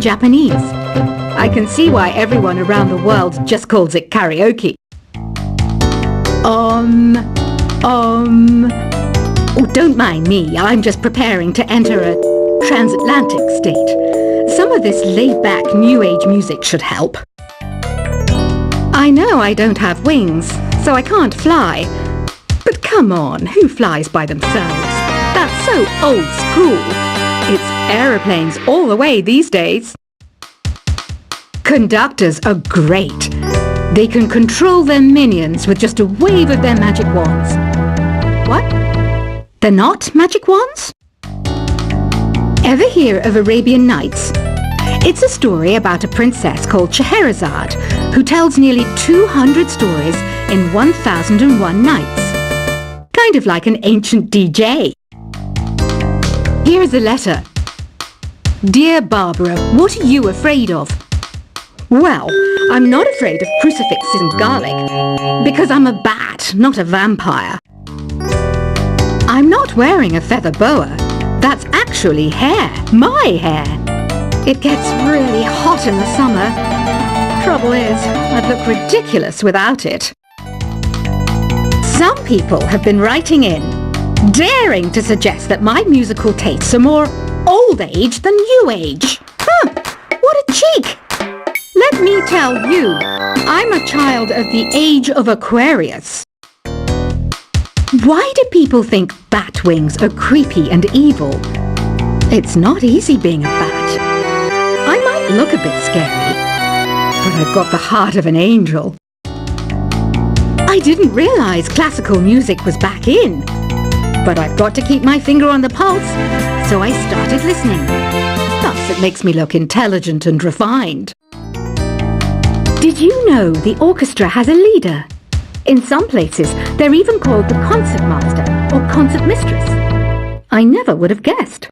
Japanese. I can see why everyone around the world just calls it karaoke. Oh, don't mind me. I'm just preparing to enter a transatlantic state. Some of this laid-back New Age music should help. I know I don't have wings, so I can't fly. But come on, who flies by themselves? That's so old school. It's aeroplanes all the way these days. Conductors are great. They can control their minions with just a wave of their magic wands. What? They're not magic wands? Ever hear of Arabian Nights? It's a story about a princess called Scheherazade who tells nearly 200 stories in 1001 nights. Kind of like an ancient DJ. Here is a letter. Dear Barbara, what are you afraid of? Well, I'm not afraid of crucifixes and garlic, because I'm a bat, not a vampire. I'm not wearing a feather boa. That's actually hair, my hair. It gets really hot in the summer. Trouble is, I'd look ridiculous without it. Some people have been writing in, daring to suggest that my musical tastes are more old age than new age. What a cheek! Let me tell you, I'm a child of the age of Aquarius. Why do people think bat wings are creepy and evil? It's not easy being a bat. I might look a bit scary, but I've got the heart of an angel. I didn't realize classical music was back in, but I've got to keep my finger on the pulse, so I started listening. Thus, it makes me look intelligent and refined. Did you know the orchestra has a leader? In some places, they're even called the concertmaster or concertmistress. I never would have guessed.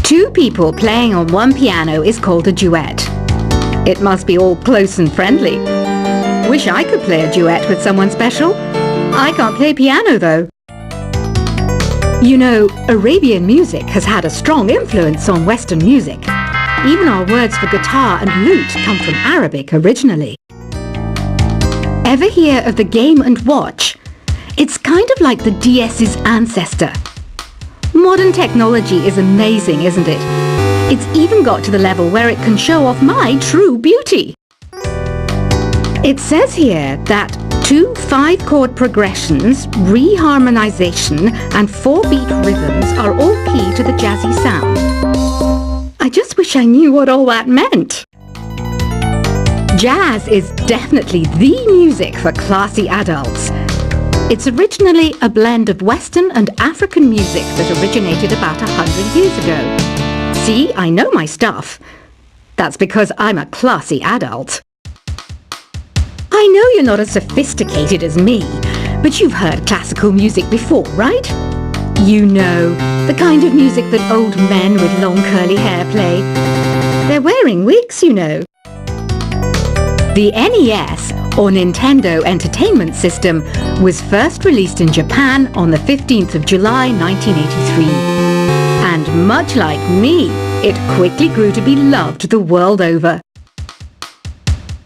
Two people playing on one piano is called a duet. It must be all close and friendly. Wish I could play a duet with someone special. I can't play piano though. You know, Arabian music has had a strong influence on Western music. Even our words for guitar and lute come from Arabic originally. Ever hear of the Game & Watch? It's kind of like the DS's ancestor. Modern technology is amazing, isn't it? It's even got to the level where it can show off my true beauty. It says here that 2 5-chord progressions, reharmonization and 4-beat rhythms are all key to the jazzy sound. I just wish I knew what all that meant. Jazz is definitely the music for classy adults. It's originally a blend of Western and African music that originated about 100 years ago. See, I know my stuff. That's because I'm a classy adult. I know you're not as sophisticated as me, but you've heard classical music before, right? You know, the kind of music that old men with long curly hair play. They're wearing wigs, you know. The NES, or Nintendo Entertainment System, was first released in Japan on the 15th of July 1983. And much like me, it quickly grew to be loved the world over.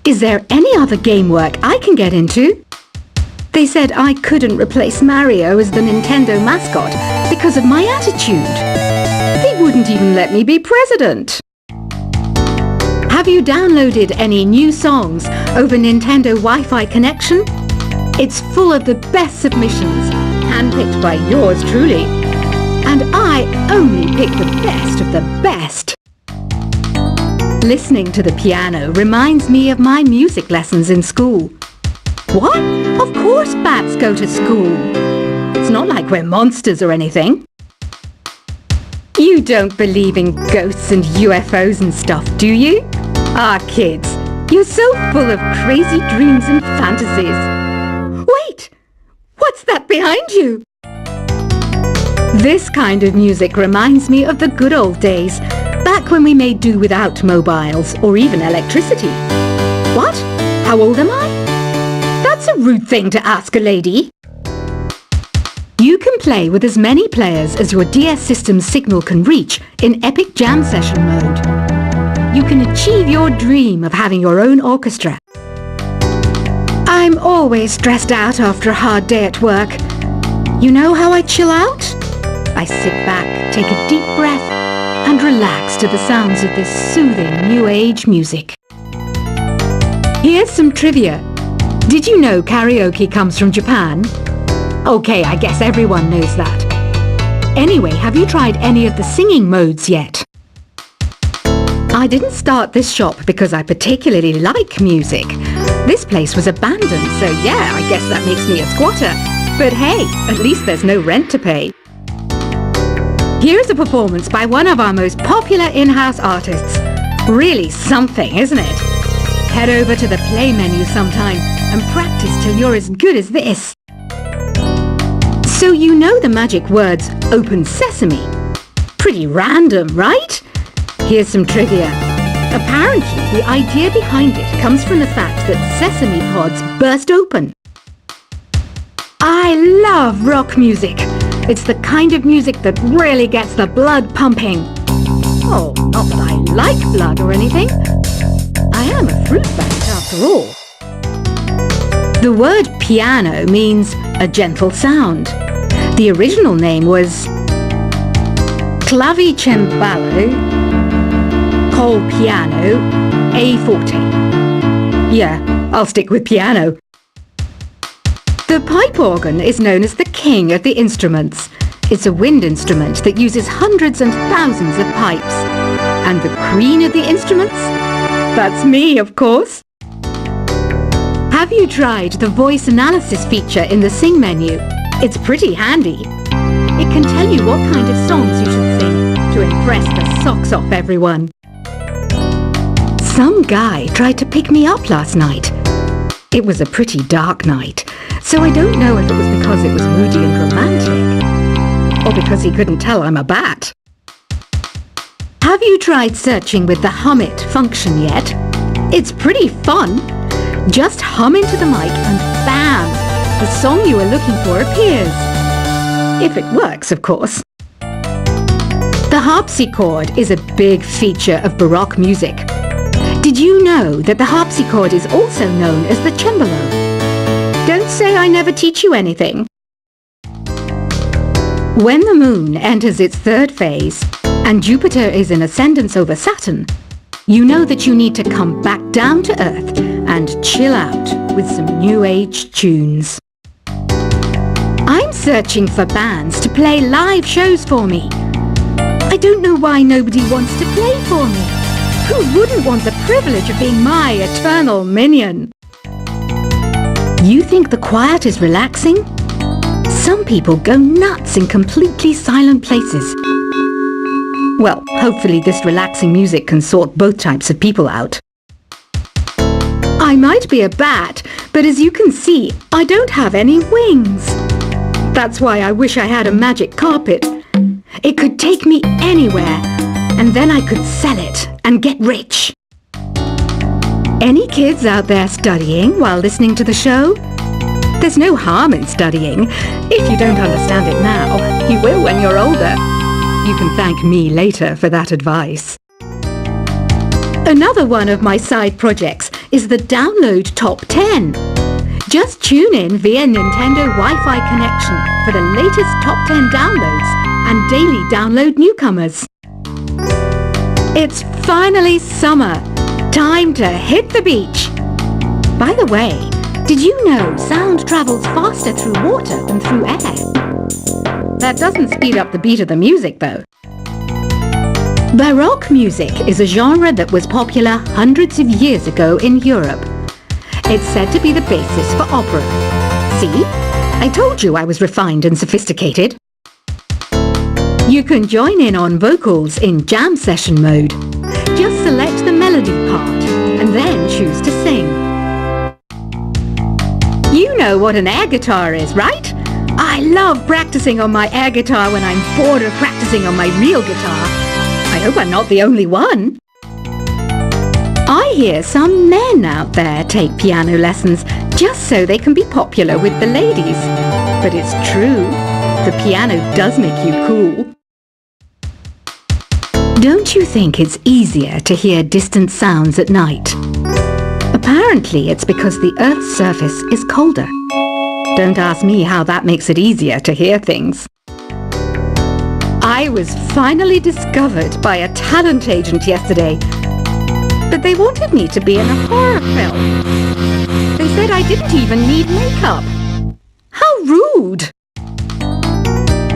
Is there any other game work I can get into? They said I couldn't replace Mario as the Nintendo mascot because of my attitude. They wouldn't even let me be president. Have you downloaded any new songs over Nintendo Wi-Fi connection? It's full of the best submissions, handpicked by yours truly. And I only pick the best of the best. Listening to the piano reminds me of my music lessons in school. What? Of course bats go to school. It's not like we're monsters or anything. You don't believe in ghosts and UFOs and stuff, do you? Ah, kids, you're so full of crazy dreams and fantasies. Wait! What's that behind you? This kind of music reminds me of the good old days, back when we made do without mobiles or even electricity. What? How old am I? That's a rude thing to ask a lady. You can play with as many players as your DS system's signal can reach in Epic Jam Session mode. you can achieve your dream of having your own orchestra. I'm always stressed out after a hard day at work. You know how I chill out? I sit back, take a deep breath, and relax to the sounds of this soothing new age music. Here's some trivia. Did you know karaoke comes from Japan? Okay, I guess everyone knows that. Anyway, have you tried any of the singing modes yet? I didn't start this shop because I particularly like music. This place was abandoned, so yeah, I guess that makes me a squatter. But hey, at least there's no rent to pay. Here's a performance by one of our most popular in-house artists. Really something, isn't it? Head over to the play menu sometime and practice till you're as good as this. So you know the magic words "Open Sesame"? Pretty random, right? Here's some trivia. Apparently, the idea behind it comes from the fact that sesame pods burst open. I love rock music. It's the kind of music that really gets the blood pumping. Oh, not that I like blood or anything. I am a fruit bat after all. The word piano means a gentle sound. The original name was clavicembalo col piano a forte. Yeah, I'll stick with piano. The pipe organ is known as the king of the instruments. It's a wind instrument that uses hundreds and thousands of pipes. And the queen of the instruments? That's me, of course. Have you tried the voice analysis feature in the Sing menu? It's pretty handy. It can tell you what kind of songs you should sing to impress the socks off everyone. Some guy tried to pick me up last night. It was a pretty dark night, so I don't know if it was because it was moody and romantic, or because he couldn't tell I'm a bat. Have you tried searching with the Hum It function yet? It's pretty fun. Just hum into the mic and bam! The song you are looking for appears. If it works, of course. The harpsichord is a big feature of Baroque music. Did you know that the harpsichord is also known as the cembalo? Don't say I never teach you anything. When the moon enters its third phase and Jupiter is in ascendance over Saturn, you know that you need to come back down to Earth and chill out with some new age tunes. I'm searching for bands to play live shows for me. I don't know why nobody wants to play for me. Who wouldn't want the privilege of being my eternal minion? You think the quiet is relaxing? Some people go nuts in completely silent places. Well, hopefully this relaxing music can sort both types of people out. I might be a bat, but as you can see, I don't have any wings. That's why I wish I had a magic carpet. It could take me anywhere, and then I could sell it and get rich. Any kids out there studying while listening to the show? There's no harm in studying. If you don't understand it now, you will when you're older. You can thank me later for that advice. Another one of my side projects is the Download Top 10. Just tune in via Nintendo Wi-Fi connection for the latest Top 10 downloads and daily download newcomers. It's finally summer. Time to hit the beach. By the way, did you know sound travels faster through water than through air? That doesn't speed up the beat of the music, though. Baroque music is a genre that was popular hundreds of years ago in Europe. It's said to be the basis for opera. See? I told you I was refined and sophisticated. You can join in on vocals in jam session mode. Just select the melody part and then choose to sing. You know what an air guitar is, right? I love practicing on my air guitar when I'm bored of practicing on my real guitar. I hope I'm not the only one. I hear some men out there take piano lessons just so they can be popular with the ladies. But it's true, the piano does make you cool. Don't you think it's easier to hear distant sounds at night? Apparently it's because the Earth's surface is colder. Don't ask me how that makes it easier to hear things. I was finally discovered by a talent agent yesterday, but they wanted me to be in a horror film. They said I didn't even need makeup. How rude!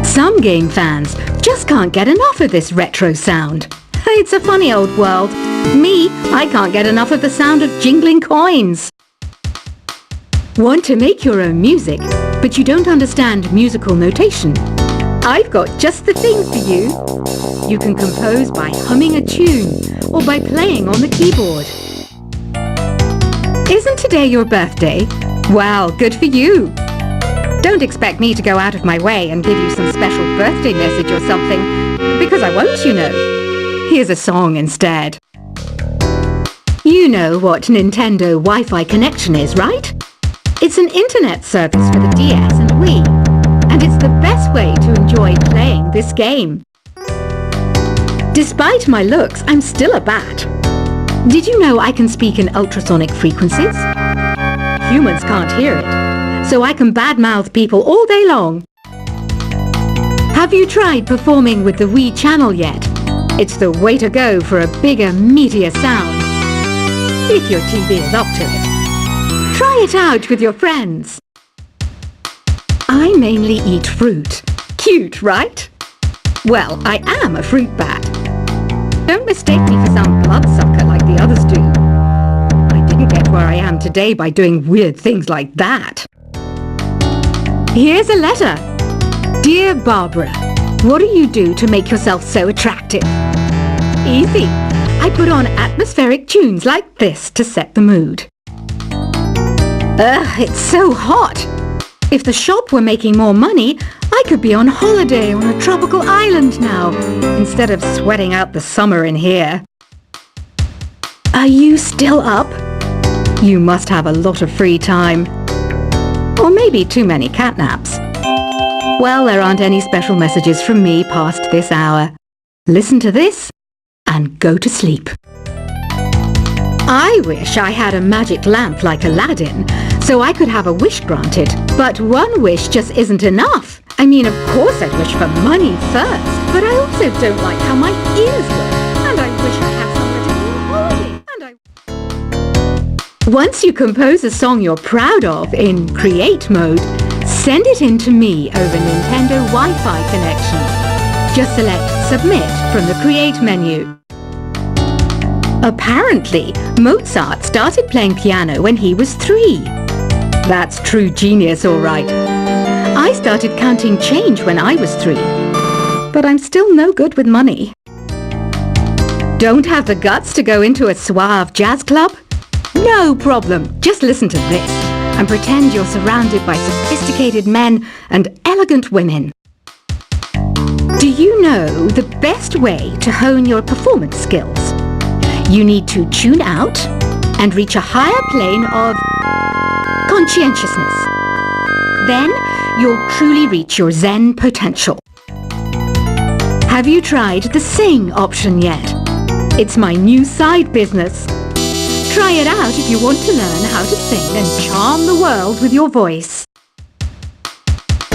Some game fans just can't get enough of this retro sound. It's a funny old world. Me, I can't get enough of the sound of jingling coins. Want to make your own music, but you don't understand musical notation? I've got just the thing for you. You can compose by humming a tune or by playing on the keyboard. Isn't today your birthday? Well, good for you. Don't expect me to go out of my way and give you some special birthday message or something, because I won't, you know. Here's a song instead. You know what Nintendo Wi-Fi connection is, right? It's an internet service for the DS and Wii, and it's the best way to enjoy playing this game. Despite my looks, I'm still a bat. Did you know I can speak in ultrasonic frequencies? Humans can't hear it, so I can badmouth people all day long. Have you tried performing with the Wii channel yet? It's the way to go for a bigger, meatier sound. If your TV is up to it. Try it out with your friends. I mainly eat fruit. Cute, right? Well, I am a fruit bat. Don't mistake me for some bloodsucker like the others do. I didn't get where I am today by doing weird things like that. Here's a letter. Dear Barbara, what do you do to make yourself so attractive? Easy. I put on atmospheric tunes like this to set the mood. Ugh, it's so hot. If the shop were making more money, I could be on holiday on a tropical island now, instead of sweating out the summer in here. Are you still up? You must have a lot of free time. Or maybe too many catnaps. Well, there aren't any special messages from me past this hour. Listen to this and go to sleep. I wish I had a magic lamp like Aladdin, so I could have a wish granted. But one wish just isn't enough. I mean, of course I'd wish for money first, but I also don't like how my ears look, and I wish I had somewhere to go on holiday, Once you compose a song you're proud of in Create mode, send it in to me over Nintendo Wi-Fi connection. Just select Submit from the Create menu. Apparently, Mozart started playing piano when he was 3. That's true genius, all right. I started counting change when I was 3. But I'm still no good with money. Don't have the guts to go into a suave jazz club? No problem. Just listen to this and pretend you're surrounded by sophisticated men and elegant women. Do you know the best way to hone your performance skills? You need to tune out and reach a higher plane of conscientiousness. Then you'll truly reach your Zen potential. Have you tried the Sing option yet? It's my new side business. Try it out if you want to learn how to sing and charm the world with your voice.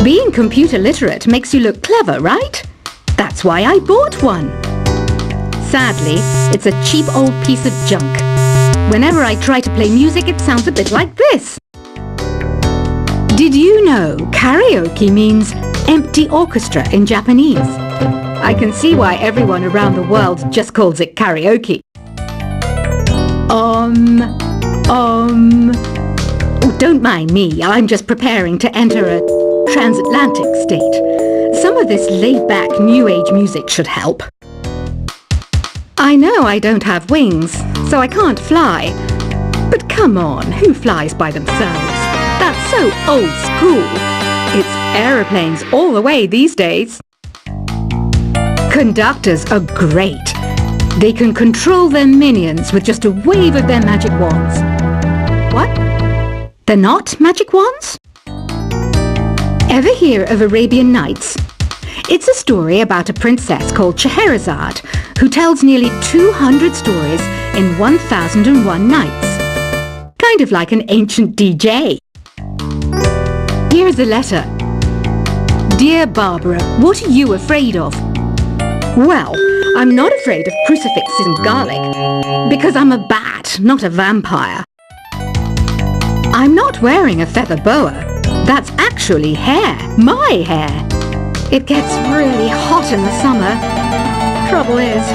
Being computer literate makes you look clever, right? That's why I bought one. Sadly, it's a cheap old piece of junk. Whenever I try to play music, it sounds a bit like this. Did you know karaoke means empty orchestra in Japanese? I can see why everyone around the world just calls it karaoke. Oh, don't mind me, I'm just preparing to enter a transatlantic state. Some of this laid-back new age music should help. I know I don't have wings, so I can't fly. But come on, who flies by themselves? That's so old school. It's aeroplanes all the way these days. Conductors are great. They can control their minions with just a wave of their magic wands. What? They're not magic wands? Ever hear of Arabian Nights? It's a story about a princess called Scheherazade, who tells nearly 200 stories in 1001 nights. Kind of like an ancient DJ. Here's a letter. Dear Barbara, what are you afraid of? Well, I'm not afraid of crucifixes and garlic, because I'm a bat, not a vampire. I'm not wearing a feather boa. That's actually hair, my hair. It gets really hot in the summer. Trouble is,